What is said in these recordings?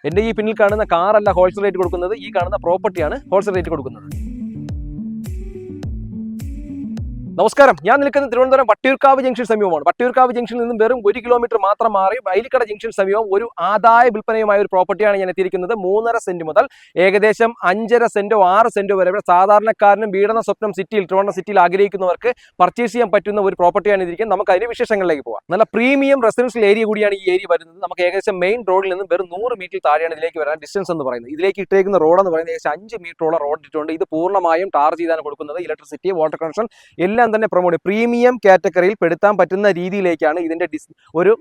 എൻ്റെ ഈ പിന്നിൽ കാണുന്ന കാറല്ല ഹോൾസെയിൽ റേറ്റ് കൊടുക്കുന്നത്, ഈ കാണുന്ന പ്രോപ്പർട്ടിയാണ് ഹോൾസെയിൽ റേറ്റ് കൊടുക്കുന്നത്. നമസ്കാരം, ഞാൻ നിൽക്കുന്നത് തിരുവനന്തപുരം വട്ടിയൂർക്കാവ് ജംഗ്ഷൻ സമീപമാണ്. വട്ടിയൂർക്കാവ് ജംഗ്ഷനിൽ നിന്നും വെറും 1 കിലോമീറ്റർ മാത്രം മാറി വൈലിക്കട ജംഗ്ഷൻ സമീപം ഒരു ആദായ വിൽപ്പനയുമായ ഒരു പ്രോപ്പർട്ടിയാണ് ഞാൻ എത്തിയിരിക്കുന്നത്. 3.5 സെന്റ് മുതൽ ഏകദേശം 5.5 സെന്റോ 6 സെന്റോ വരെ സാധാരണക്കാരനും വീടണ സ്വപ്നം സിറ്റിയിൽ, ട്രിവാൻഡ്രം സിറ്റിയിൽ ആഗ്രഹിക്കുന്നവർക്ക് പർച്ചേസ് ചെയ്യാൻ പറ്റുന്ന ഒരു പ്രോപ്പർട്ടിയാണ് ഇതിരിക്കുന്നത്. നമുക്ക് അതിന്റെ വിശേഷങ്ങളിലേക്ക് പോകാം. നല്ല പ്രീമിയം റെസിഡൻഷ്യൽ ഏരിയ കൂടിയാണ് ഈ ഏരിയ വരുന്നത്. നമുക്ക് ഏകദേശം മെയിൻ റോഡിൽ നിന്നും വെറും 100 മീറ്റർ താഴെയാണ് ഇതിലേക്ക് വരാൻ ഡിസ്റ്റൻസ് എന്ന് പറയുന്നത്. ഇതിലേക്ക് ഇട്ടേക്കുന്ന റോഡ് എന്ന് പറയുന്നത് ഏകദേശം 5 മീറ്ററോളം റോഡ് ഇട്ടിട്ടുണ്ട്. ഇത് പൂർണ്ണമായും ടാർ ചെയ്താണ് കൊടുക്കുന്നത്. ഇലക്ട്രിസിറ്റി, വാട്ടർ കണക്ഷൻ എല്ലാം തന്നെ പ്രൊമോട്ട് പ്രീമിയം കാറ്റഗറിയിൽ പെടുത്താൻ പറ്റുന്ന രീതിയിലേക്കാണ് ഇതിന്റെ ഒരു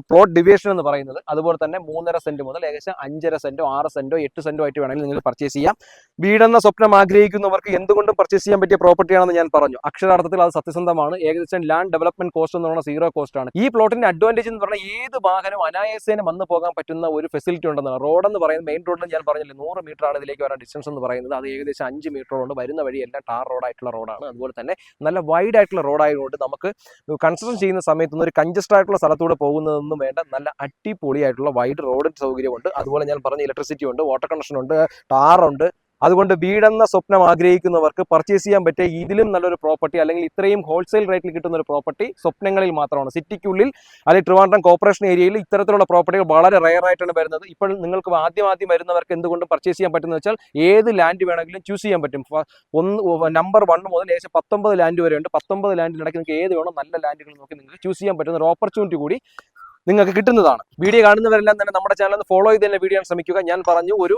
പ്ലോട്ട് ഡിവിഷൻ എന്ന് പറയുന്നത്. അതുപോലെ തന്നെ 3.5 സെന്റ് മുതൽ ഏകദേശം 5.5 സെന്റോ 6 സെന്റോ 8 സെന്റോ ആയിട്ട് വേണമെങ്കിൽ നിങ്ങൾക്ക് പർച്ചേസ് ചെയ്യാം. വീടെന്ന സ്വപ്നം ആഗ്രഹിക്കുന്നവർക്ക് എന്തുകൊണ്ടും പർച്ചേസ് ചെയ്യാൻ പറ്റിയ പ്രോപ്പർട്ടിയാണെന്ന് ഞാൻ പറഞ്ഞു. അക്ഷരാർത്ഥത്തിൽ അത് സത്യസന്ധമാണ്. ഏകദേശം ലാൻഡ് ഡെവലപ്മെന്റ് കോസ്റ്റ് എന്ന് പറയുന്നത് 0 കോസ്റ്റ് ആണ്. ഈ പ്ലോട്ടിന്റെ അഡ്വാൻറ്റേജ് എന്ന് പറഞ്ഞാൽ ഏത് വാഹനവും അനായാസേന വന്നു പോകാൻ പറ്റുന്ന ഒരു ഫെസിലിറ്റി ഉണ്ടെന്നാണ്. റോഡ് എന്ന് പറയുന്നത് മെയിൻ റോഡിൽ ഞാൻ പറഞ്ഞില്ലേ 100 മീറ്റർ ആണ് ഇതിലേക്ക് വരാൻ ഡിസ്റ്റൻസ് എന്ന് പറയുന്നത്. അത് ഏകദേശം 5 മീറ്റർ കൊണ്ട് വരുന്ന വഴി എല്ലാം ടാർ റോഡായിട്ടുള്ള റോഡാണ്. അതുപോലെ തന്നെ നല്ല വൈഡ് ആയിട്ടുള്ള റോഡായതുകൊണ്ട് നമുക്ക് കൺസ്ട്രക്ഷൻ ചെയ്യുന്ന സമയത്തൊന്നും ഒരു കൺജസ്റ്റഡ് ആയിട്ടുള്ള സ്ഥലത്തൂടെ പോകുന്നതൊന്നും വേണ്ട. നല്ല അടിപൊളിയായിട്ടുള്ള വൈഡ് റോഡിന്റെ സൗകര്യമുണ്ട്. അതുപോലെ ഞാൻ പറഞ്ഞ ഇലക്ട്രിസിറ്റി ഉണ്ട്, വാട്ടർ കണക്ഷൻ ഉണ്ട്, ടാറുണ്ട്. അതുകൊണ്ട് വീടെന്ന സ്വപ്നം ആഗ്രഹിക്കുന്നവർക്ക് പർച്ചേസ് ചെയ്യാൻ പറ്റിയ ഇതിലും നല്ലൊരു പ്രോപ്പർട്ടി, അല്ലെങ്കിൽ ഇത്രയും ഹോൾസെയിൽ റേറ്റിൽ കിട്ടുന്ന ഒരു പ്രോപ്പർട്ടി സ്വപ്നങ്ങളിൽ മാത്രമാണ്. സിറ്റിക്കുള്ളിൽ അല്ലെങ്കിൽ ട്രിവാൻഡ്രം കോർപ്പറേഷൻ ഏരിയയിൽ ഇത്തരത്തിലുള്ള പ്രോപ്പർട്ടികൾ വളരെ റെയർ ആയിട്ടാണ് വരുന്നത്. ഇപ്പോൾ നിങ്ങൾക്ക് ആദ്യം വരുന്നവർക്ക് എന്തുകൊണ്ടും പർച്ചേസ് ചെയ്യാൻ പറ്റുന്നത് വെച്ചാൽ ഏത് ലാൻഡ് വേണമെങ്കിലും ചൂസ് ചെയ്യാൻ പറ്റും. നമ്പർ 1 മുതൽ ഏകദേശം 19 ലാൻഡ് വരെ ഉണ്ട്. 19 ലാൻഡിനിടയ്ക്ക് നിങ്ങൾക്ക് ഏത് വേണോ നല്ല ലാൻഡുകൾ നോക്കി നിങ്ങൾക്ക് ചൂസ് ചെയ്യാൻ പറ്റുന്ന ഒരു ഓപ്പർച്യൂണിറ്റി കൂടി നിങ്ങൾക്ക് കിട്ടുന്നതാണ്. വീഡിയോ കാണുന്നവരെല്ലാം തന്നെ നമ്മുടെ ചാനൽ ഫോളോ ചെയ്ത് തന്നെ വീഡിയോ ശ്രമിക്കുക. ഞാൻ പറഞ്ഞു ഒരു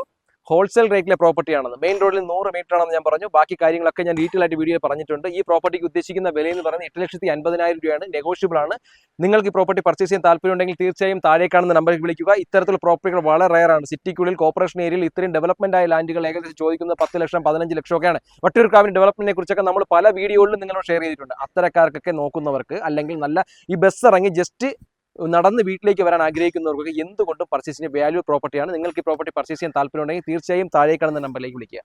ഹോൾസെയിൽ റേറ്റിലെ പ്രോപ്പർട്ടിയാണെന്ന്. മെയിൻ റോഡിൽ 100 മീറ്റർ ആണെന്ന് ഞാൻ പറഞ്ഞു. ബാക്കി കാര്യങ്ങളൊക്കെ ഞാൻ ഡീറ്റെയിൽ ആയിട്ട് വീഡിയോ പറഞ്ഞിട്ടുണ്ട്. ഈ പ്രോപ്പർട്ടിക്ക് ഉദ്ദേശിക്കുന്ന വില എന്ന് പറയുന്നത് 8,50,000 രൂപയാണ്. നെഗോഷ്യബിൾ ആണ്. നിങ്ങൾക്ക് ഈ പ്രോപ്പർട്ടി പർച്ചേസ് ചെയ്യാൻ താല്പര്യമുണ്ടെങ്കിൽ തീർച്ചയായും താഴെ കാണുന്ന നമ്പറിൽ വിളിക്കുക. ഇത്തരത്തിലുള്ള പ്രോപ്പർട്ടികൾ വളരെ റെയർ ആണ്. സിറ്റിക്കുള്ളിൽ കോർപ്പറേഷൻ ഏരിയയിൽ ഇത്രയും ഡെവലപ്മെന്റ് ആയ ലാൻഡുകൾ ഏകദേശം ചോദിക്കുന്നത് 10 ലക്ഷം 15 ലക്ഷം ഒക്കെയാണ്. വട്ടിയൂർക്കാവിന്റെ ഡെവലപ്മെന്റിനെ കുറിച്ചൊക്കെ നമ്മൾ പല വീഡിയോകളിലും നിങ്ങളോട് ഷെയർ ചെയ്തിട്ടുണ്ട്. അത്തരക്കാർക്കൊക്കെ നോക്കുന്നവർക്ക്, അല്ലെങ്കിൽ നല്ല ഈ ബസ് ഇറങ്ങി ജസ്റ്റ് നടന്ന് വീട്ടിലേക്ക് വരാൻ ആഗ്രഹിക്കുന്നവർക്കൊക്കെ എന്തുകൊണ്ടും പർച്ചേസിന് വാല്യൂ പ്രോപ്പർട്ടിയാണ്. നിങ്ങൾക്ക് ഈ പ്രോപ്പർട്ടി പർച്ചേസ് ചെയ്യാൻ താല്പര്യമുണ്ടെങ്കിൽ തീർച്ചയായും താഴെ കാണുന്ന നമ്പറിലേക്ക് വിളിക്കുക.